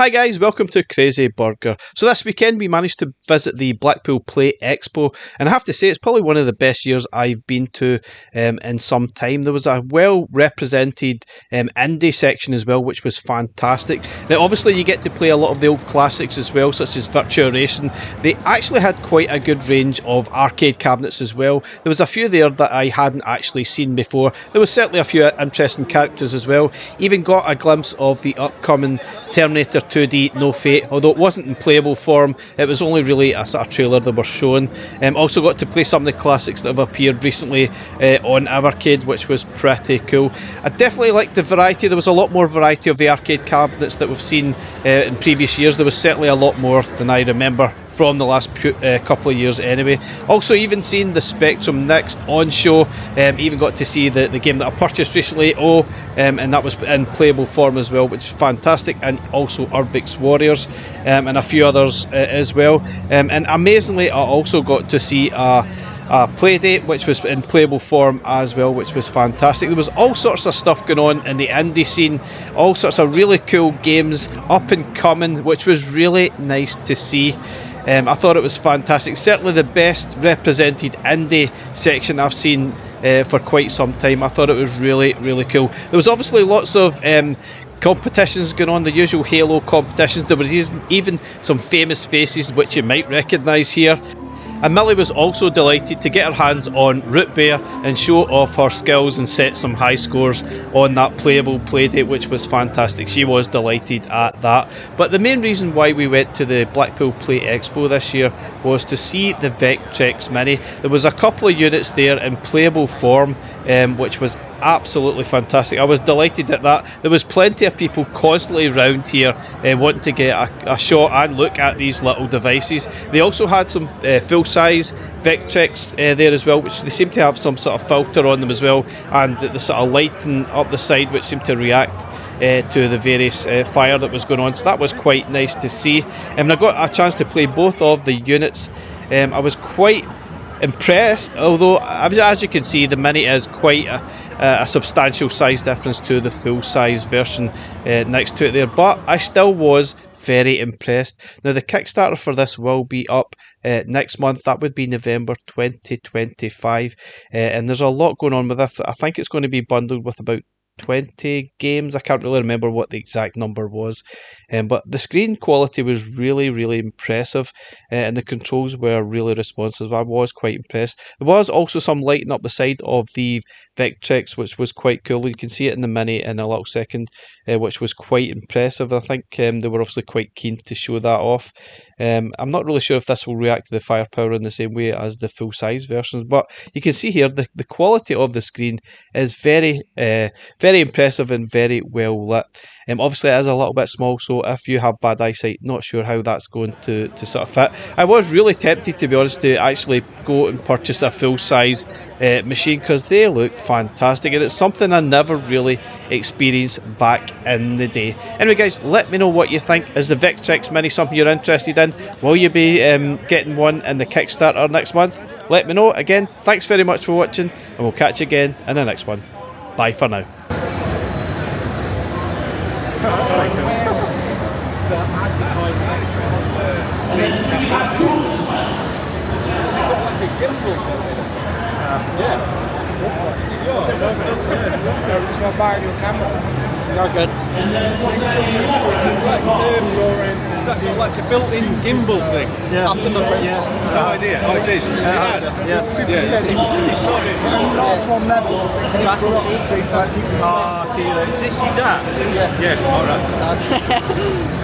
Hi guys, welcome to Crazy Burger. So this weekend we managed to visit the Blackpool Play Expo, and I have to say it's probably one of the best years I've been to in some time. There was a well represented indie section as well, which was fantastic. Now obviously you get to play a lot of the old classics as well, such as Virtua Racing. They actually had quite a good range of arcade cabinets as well. There was a few there that I hadn't actually seen before. There was certainly a few interesting characters as well. Even got a glimpse of the upcoming Terminator 2D No Fate, although it wasn't in playable form. It was only really a sort of trailer they were showing. Also got to play some of the classics that have appeared recently on Evercade, which was pretty cool. I definitely liked the variety. There was a lot more variety of the arcade cabinets that we've seen in previous years. There was certainly a lot more than I remember from the last couple of years anyway. Also even seen the Spectrum Next on show, even got to see the game that I purchased recently, and that was in playable form as well, which is fantastic, and also Urbix Warriors, and a few others as well. And amazingly I also got to see a Playdate, which was in playable form as well, which was fantastic. There was all sorts of stuff going on in the indie scene, all sorts of really cool games up and coming, which was really nice to see. I thought it was fantastic. Certainly the best represented indie section I've seen for quite some time. I thought it was really, really cool. There was obviously lots of competitions going on, the usual Halo competitions. There was even some famous faces which you might recognise here. And Millie was also delighted to get her hands on Root Bear and show off her skills and set some high scores on that playable playdate, which was fantastic. She was delighted at that. But the main reason why we went to the Blackpool Play Expo this year was to see the Vectrex Mini. There was a couple of units there in playable form, which was absolutely fantastic. I was delighted at that. There was plenty of people constantly around here wanting to get a shot and look at these little devices. They also had some full-size Vectrex there as well, which they seem to have some sort of filter on them as well, and the sort of lighting up the side which seemed to react to the various fire that was going on. So that was quite nice to see. And I got a chance to play both of the units. I was quite impressed, although as you can see the Mini is quite a substantial size difference to the full size version next to it there, but I still was very impressed. Now the Kickstarter for this will be up next month. That would be November 2025, and there's a lot going on with this. I think it's going to be bundled with about 20 games. I can't really remember what the exact number was, but the screen quality was really, really impressive, and the controls were really responsive. I was quite impressed. There was also some lighting up the side of the Vectrex, which was quite cool. You can see it in the Mini in a little second, which was quite impressive. I think they were obviously quite keen to show that off. I'm not really sure if this will react to the firepower in the same way as the full-size versions, but you can see here the quality of the screen is very impressive and very well lit. Obviously it is a little bit small, so if you have bad eyesight, not sure how that's going to sort of fit. I was really tempted, to be honest, to actually go and purchase a full-size machine, because they look fantastic, and it's something I never really experienced back in the day. Anyway guys, let me know what you think. Is the Vectrex Mini something you're interested in? Will you be getting one in the Kickstarter next month? Let me know. Again, thanks very much for watching, and we'll catch you again in the next one. Bye for now. That's quite cool. Yeah. Is it yours? No, just want to buy a new camera. You're good. Is that like a built-in gimbal thing? Yeah. After the press. Yeah. No idea. Oh, it is. Yes. Yeah. Last one level. Ah, see you later. Is this your dad? Yeah. Yeah. All right.